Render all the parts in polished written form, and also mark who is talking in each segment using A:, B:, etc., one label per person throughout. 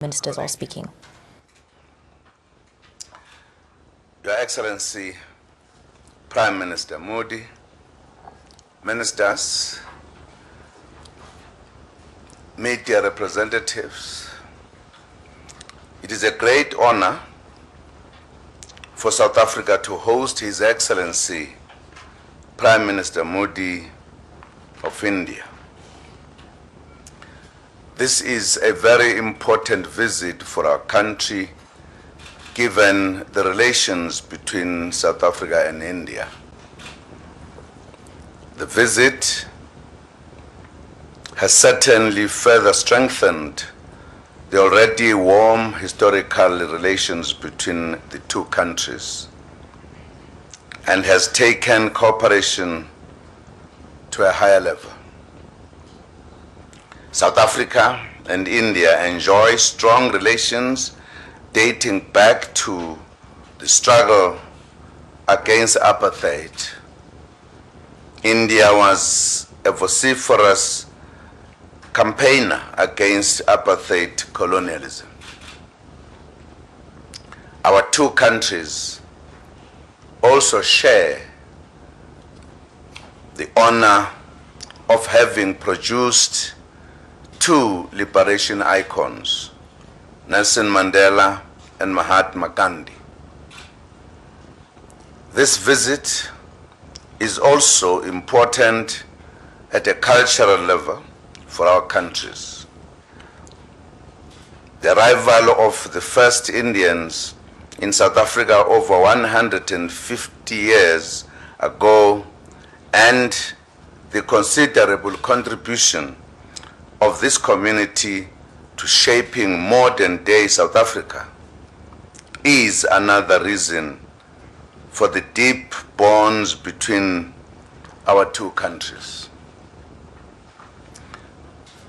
A: Ministers all speaking.
B: Your Excellency, Prime Minister Modi, ministers, media representatives, it is a great honor for South Africa to host His Excellency, Prime Minister Modi of India. This is a very important visit for our country, given the relations between South Africa and India. The visit has certainly further strengthened the already warm historical relations between the two countries and has taken cooperation to a higher level. South Africa and India enjoy strong relations dating back to the struggle against apartheid. India was a vociferous campaigner against apartheid colonialism. Our two countries also share the honor of having produced two liberation icons, Nelson Mandela and Mahatma Gandhi. This visit is also important at a cultural level for our countries. The arrival of the first Indians in South Africa over 150 years ago and the considerable contribution of this community to shaping modern-day South Africa is another reason for the deep bonds between our two countries.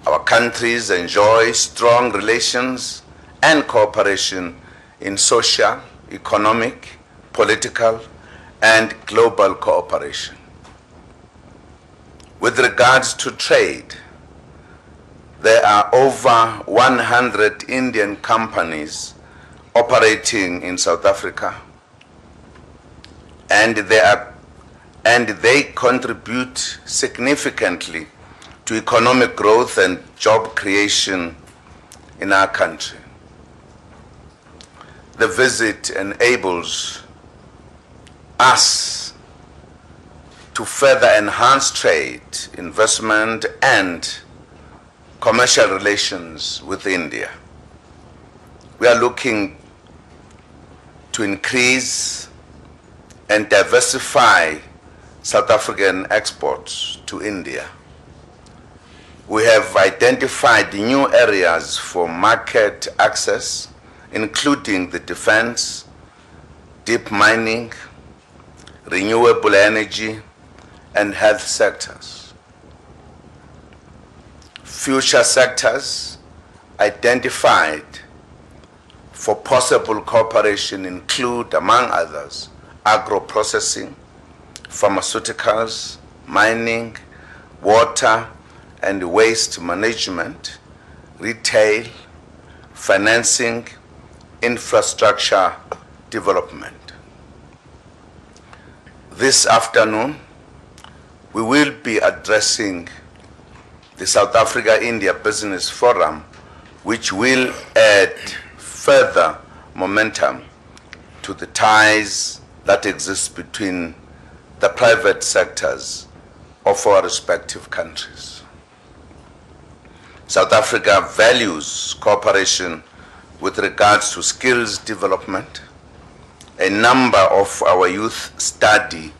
B: Our countries enjoy strong relations and cooperation in social, economic, political, and global cooperation. With regards to trade, there are over 100 Indian companies operating in South Africa, and they contribute significantly to economic growth and job creation in our country. The visit enables us to further enhance trade, investment, and commercial relations with India. We are looking to increase and diversify South African exports to India. We have identified new areas for market access, including the defense, deep mining, renewable energy, and health sectors. Future sectors identified for possible cooperation include, among others, agro-processing, pharmaceuticals, mining, water and waste management, retail, financing, infrastructure development. This afternoon, we will be addressing the South Africa-India Business Forum, which will add further momentum to the ties that exist between the private sectors of our respective countries. South Africa values cooperation with regards to skills development. A number of our youth study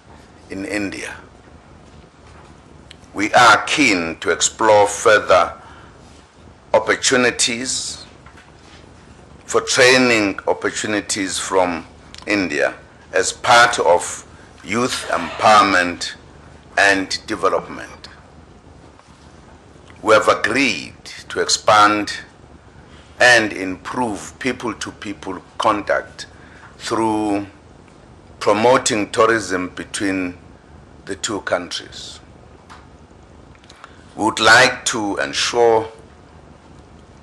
B: in India. We are keen to explore further opportunities for training opportunities from India as part of youth empowerment and development. We have agreed to expand and improve people-to-people contact through promoting tourism between the two countries. We would like to ensure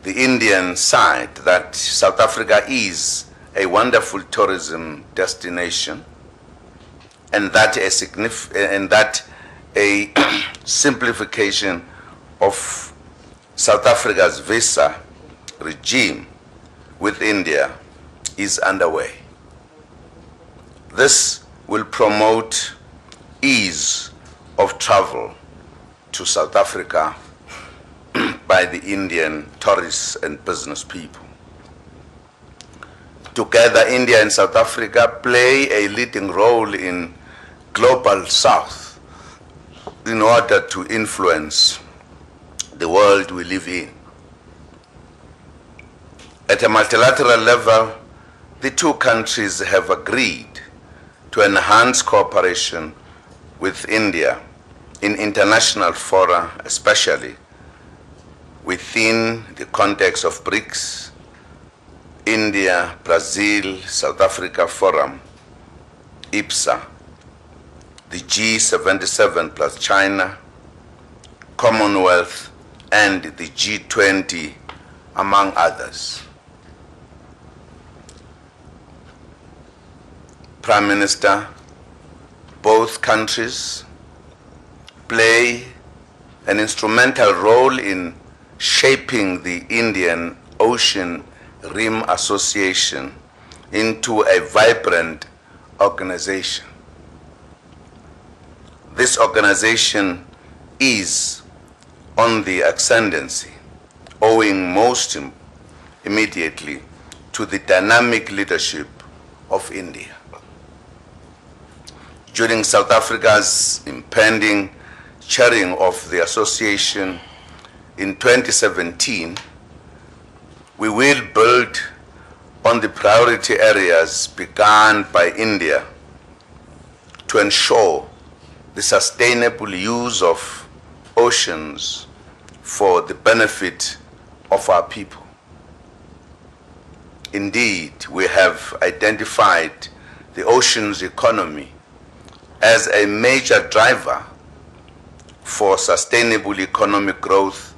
B: the Indian side that South Africa is a wonderful tourism destination, and that a simplification of South Africa's visa regime with India is underway. This will promote ease of travel to South Africa by the Indian tourists and business people. Together, India and South Africa play a leading role in Global South in order to influence the world we live in. At a multilateral level, the two countries have agreed to enhance cooperation with India in international fora, especially within the context of BRICS, India, Brazil, South Africa Forum, IPSA, the G77 plus China, Commonwealth, and the G20, among others. Prime Minister, both countries play an instrumental role in shaping the Indian Ocean Rim Association into a vibrant organization. This organization is on the ascendancy, owing most immediately to the dynamic leadership of India. During South Africa's impending chairing of the association in 2017, we will build on the priority areas begun by India to ensure the sustainable use of oceans for the benefit of our people. Indeed, we have identified the oceans economy as a major driver for sustainable economic growth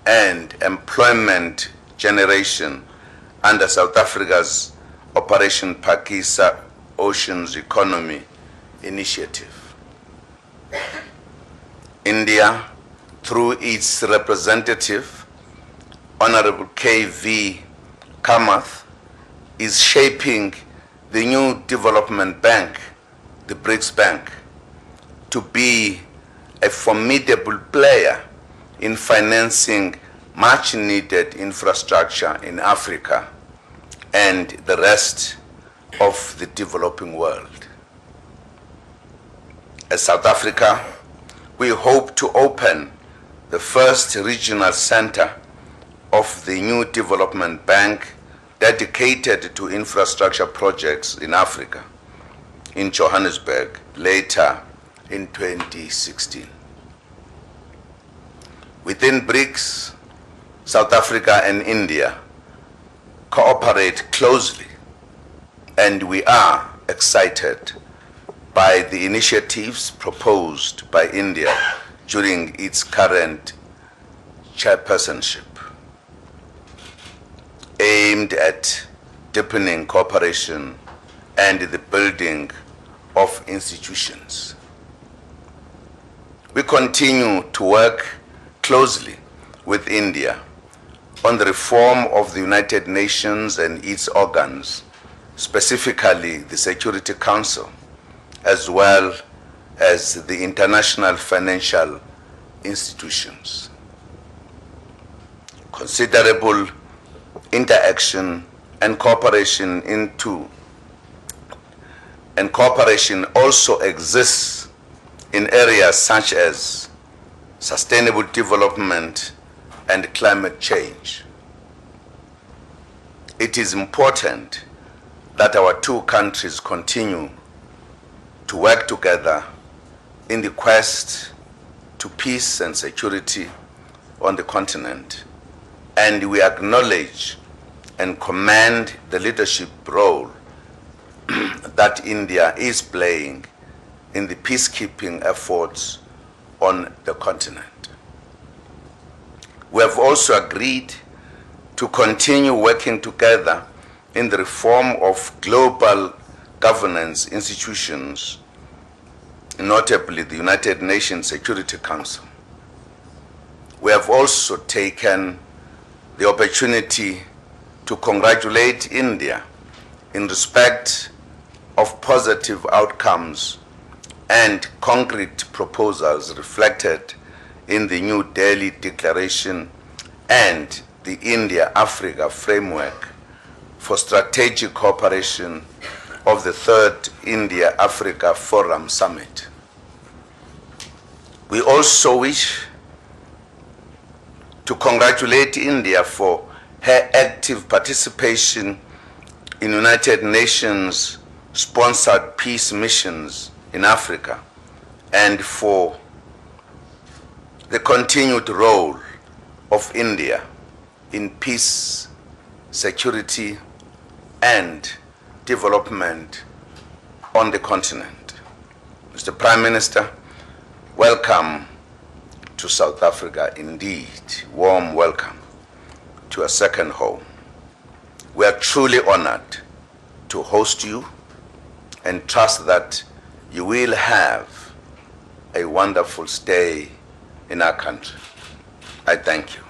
B: and employment generation under South Africa's Operation Phakisa Oceans Economy Initiative. India, through its representative, Honorable K.V. Kamath, is shaping the new development bank, the BRICS Bank, to be a formidable player in financing much needed infrastructure in Africa and the rest of the developing world. As South Africa, we hope to open the first regional center of the new development bank dedicated to infrastructure projects in Africa in Johannesburg later in 2016. Within BRICS, South Africa and India cooperate closely, and we are excited by the initiatives proposed by India during its current chairpersonship, aimed at deepening cooperation and the building of institutions. We continue to work closely with India on the reform of the United Nations and its organs, specifically the Security Council, as well as the international financial institutions. Considerable interaction and cooperation also exists in areas such as sustainable development and climate change. It is important that our two countries continue to work together in the quest to peace and security on the continent, and we acknowledge and commend the leadership role that India is playing in the peacekeeping efforts on the continent. We have also agreed to continue working together in the reform of global governance institutions, notably the United Nations Security Council. We have also taken the opportunity to congratulate India in respect of positive outcomes and concrete proposals reflected in the New Delhi Declaration and the India-Africa Framework for Strategic Cooperation of the Third India-Africa Forum Summit. We also wish to congratulate India for her active participation in United Nations sponsored peace missions in Africa and for the continued role of India in peace, security, and development on the continent. Mr. Prime Minister, welcome to South Africa indeed. Warm welcome to a second home. We are truly honored to host you and trust that you will have a wonderful stay in our country. I thank you.